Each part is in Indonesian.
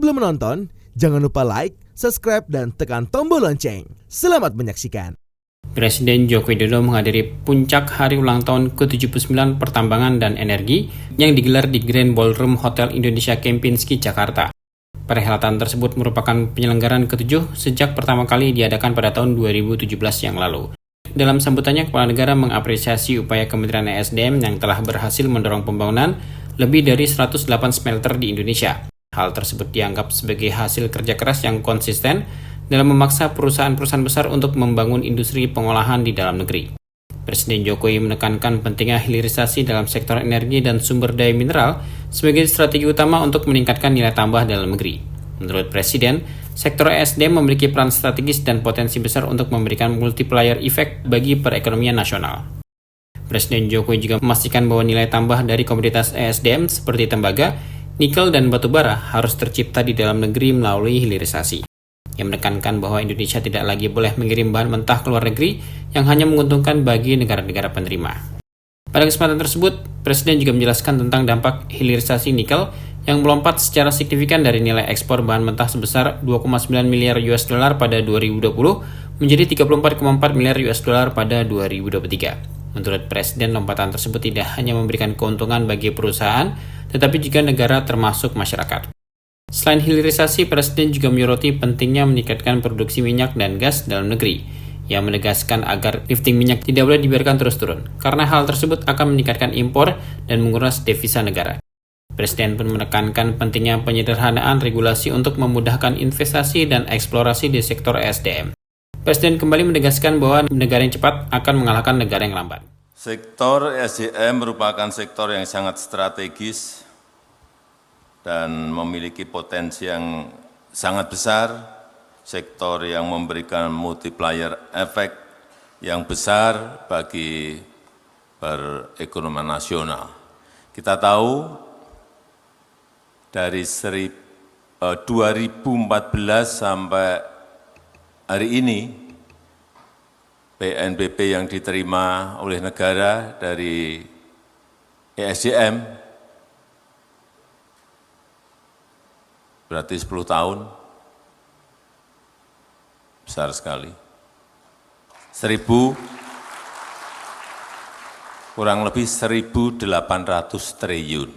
Sebelum menonton, jangan lupa like, subscribe, dan tekan tombol lonceng. Selamat menyaksikan. Presiden Joko Widodo menghadiri puncak hari ulang tahun ke-79 Pertambangan dan Energi yang digelar di Grand Ballroom Hotel Indonesia Kempinski, Jakarta. Perhelatan tersebut merupakan penyelenggaraan ke-7 sejak pertama kali diadakan pada tahun 2017 yang lalu. Dalam sambutannya, Kepala Negara mengapresiasi upaya Kementerian ESDM yang telah berhasil mendorong pembangunan lebih dari 108 smelter di Indonesia. Hal tersebut dianggap sebagai hasil kerja keras yang konsisten dalam memaksa perusahaan-perusahaan besar untuk membangun industri pengolahan di dalam negeri. Presiden Jokowi menekankan pentingnya hilirisasi dalam sektor energi dan sumber daya mineral sebagai strategi utama untuk meningkatkan nilai tambah dalam negeri. Menurut Presiden, sektor ESDM memiliki peran strategis dan potensi besar untuk memberikan multiplier effect bagi perekonomian nasional. Presiden Jokowi juga memastikan bahwa nilai tambah dari komoditas ESDM seperti tembaga, nikel, dan batu bara harus tercipta di dalam negeri melalui hilirisasi. Yang menekankan bahwa Indonesia tidak lagi boleh mengirim bahan mentah ke luar negeri yang hanya menguntungkan bagi negara-negara penerima. Pada kesempatan tersebut, Presiden juga menjelaskan tentang dampak hilirisasi nikel yang melompat secara signifikan dari nilai ekspor bahan mentah sebesar 2,9 miliar US dollar pada 2020 menjadi 34,4 miliar US dollar pada 2023. Menurut Presiden, lompatan tersebut tidak hanya memberikan keuntungan bagi perusahaan, tetapi juga negara termasuk masyarakat. Selain hilirisasi, Presiden juga menyoroti pentingnya meningkatkan produksi minyak dan gas dalam negeri. Ia menegaskan agar lifting minyak tidak boleh dibiarkan terus turun, karena hal tersebut akan meningkatkan impor dan menguras devisa negara. Presiden pun menekankan pentingnya penyederhanaan regulasi untuk memudahkan investasi dan eksplorasi di sektor ESDM. Presiden kembali menegaskan bahwa negara yang cepat akan mengalahkan negara yang lambat. Sektor ESDM merupakan sektor yang sangat strategis dan memiliki potensi yang sangat besar, sektor yang memberikan multiplier efek yang besar bagi perekonomian nasional. Kita tahu dari 2014 sampai hari ini, PNBP yang diterima oleh negara dari ESDM berarti 10 tahun, besar sekali. Kurang lebih 1.800 triliun.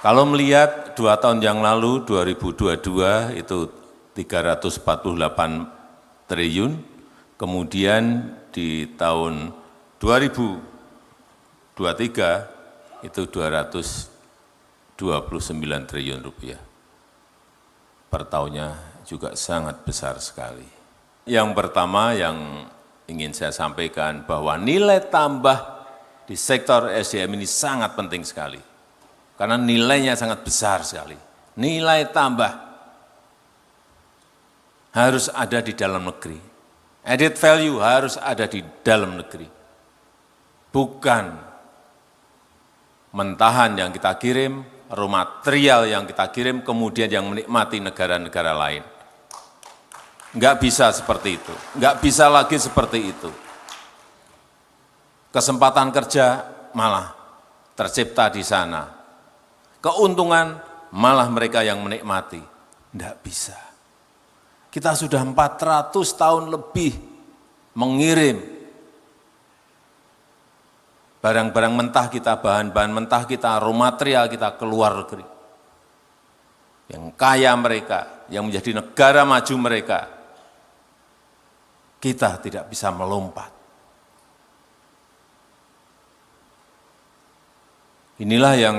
Kalau melihat 2 tahun yang lalu, 2022 itu 348 triliun, kemudian di tahun 2023 itu 229 triliun rupiah. Per tahunnya juga sangat besar sekali. Yang pertama yang ingin saya sampaikan bahwa nilai tambah di sektor SDM ini sangat penting sekali. Karena nilainya sangat besar sekali. Nilai tambah harus ada di dalam negeri. Added value harus ada di dalam negeri. Bukan mentahan yang kita kirim, raw material yang kita kirim, kemudian yang menikmati negara-negara lain. Enggak bisa seperti itu. Enggak bisa lagi seperti itu. Kesempatan kerja malah tercipta di sana. Keuntungan malah mereka yang menikmati. Enggak bisa. Kita sudah 400 tahun lebih mengirim barang-barang mentah kita, bahan-bahan mentah kita, raw material kita ke luar negeri. Yang kaya mereka, yang menjadi negara maju mereka, kita tidak bisa melompat. Inilah yang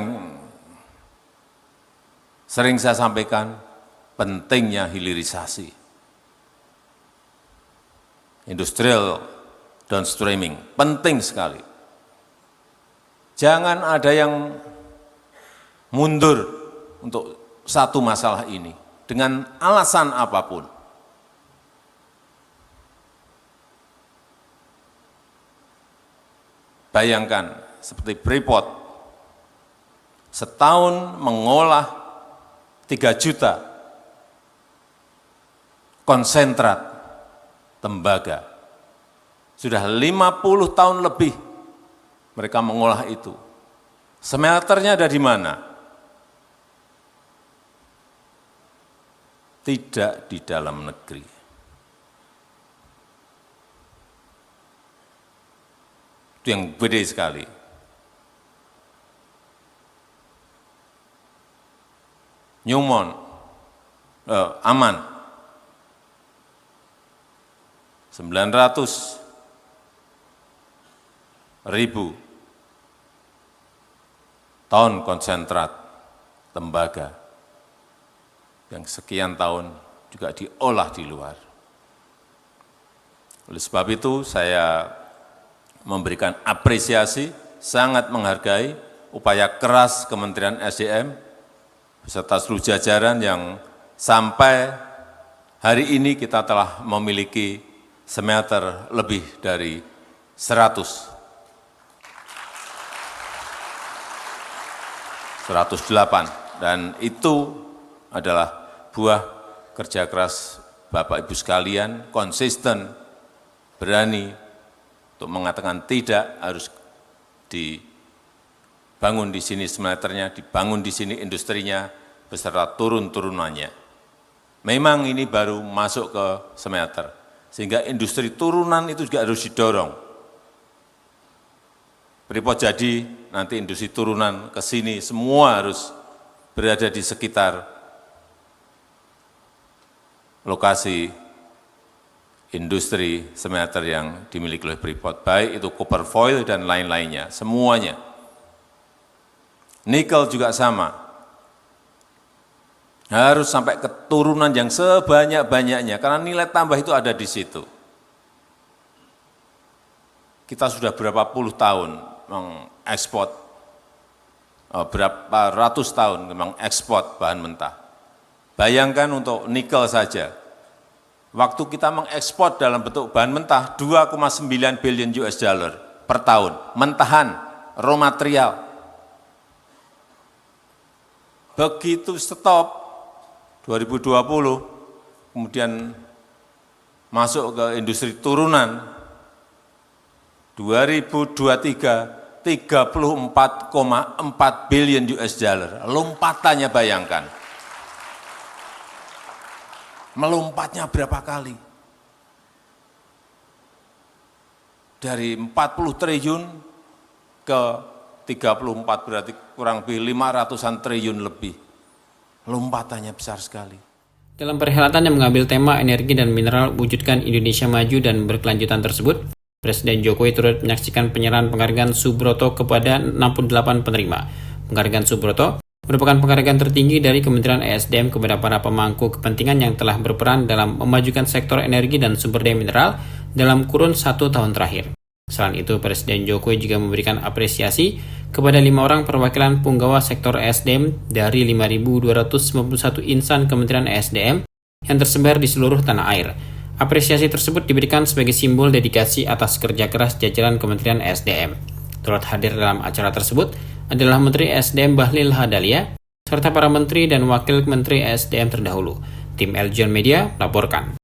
sering saya sampaikan, pentingnya hilirisasi. Industrial downstreaming, penting sekali. Jangan ada yang mundur untuk satu masalah ini, dengan alasan apapun. Bayangkan, seperti Freeport, setahun mengolah 3 juta konsentrat tembaga. Sudah 50 tahun lebih mereka mengolah itu. Smelternya ada di mana? tidak di dalam negeri. Itu yang gede sekali. Newmont, aman, 900.000 ton konsentrat tembaga yang sekian tahun juga diolah di luar. Oleh sebab itu saya memberikan apresiasi, sangat menghargai upaya keras Kementerian SDM beserta seluruh jajaran yang sampai hari ini kita telah memiliki smelter lebih dari 108, dan itu adalah buah kerja keras Bapak Ibu sekalian, konsisten, berani untuk mengatakan tidak, harus dibangun di sini smelternya, dibangun di sini industrinya, beserta turun-turunannya. Memang ini baru masuk ke smelter, sehingga industri turunan itu juga harus didorong. Freeport jadi, nanti industri turunan ke sini, semua harus berada di sekitar lokasi industri smelter yang dimiliki oleh Freeport, baik itu copper foil dan lain-lainnya, semuanya. Nikel juga sama. Harus sampai keturunan yang sebanyak-banyaknya, karena nilai tambah itu ada di situ. Kita sudah berapa puluh tahun mengekspor, berapa ratus tahun mengekspor bahan mentah. Bayangkan untuk nikel saja, waktu kita mengekspor dalam bentuk bahan mentah 2,9 billion US dollar per tahun, mentahan, raw material. Begitu stop 2020, kemudian masuk ke industri turunan, 2023, 34,4 billion US dollar. Lompatannya bayangkan. Melompatnya berapa kali? Dari 40 triliun ke 34, berarti kurang lebih 500-an triliun lebih. Lompatannya besar sekali. Dalam perhelatan yang mengambil tema energi dan mineral wujudkan Indonesia maju dan berkelanjutan tersebut, Presiden Jokowi turut menyaksikan penyerahan penghargaan Subroto kepada 68 penerima. Penghargaan Subroto merupakan penghargaan tertinggi dari Kementerian ESDM kepada para pemangku kepentingan yang telah berperan dalam memajukan sektor energi dan sumber daya mineral dalam kurun 1 tahun terakhir. Selain itu, Presiden Jokowi juga memberikan apresiasi kepada 5 orang perwakilan punggawa sektor ESDM dari 5.291 insan Kementerian ESDM yang tersebar di seluruh tanah air. Apresiasi tersebut diberikan sebagai simbol dedikasi atas kerja keras jajaran Kementerian ESDM. Turut hadir dalam acara tersebut adalah Menteri ESDM Bahlil Lahadalia, serta para menteri dan wakil menteri ESDM terdahulu. Tim Eljon Media melaporkan.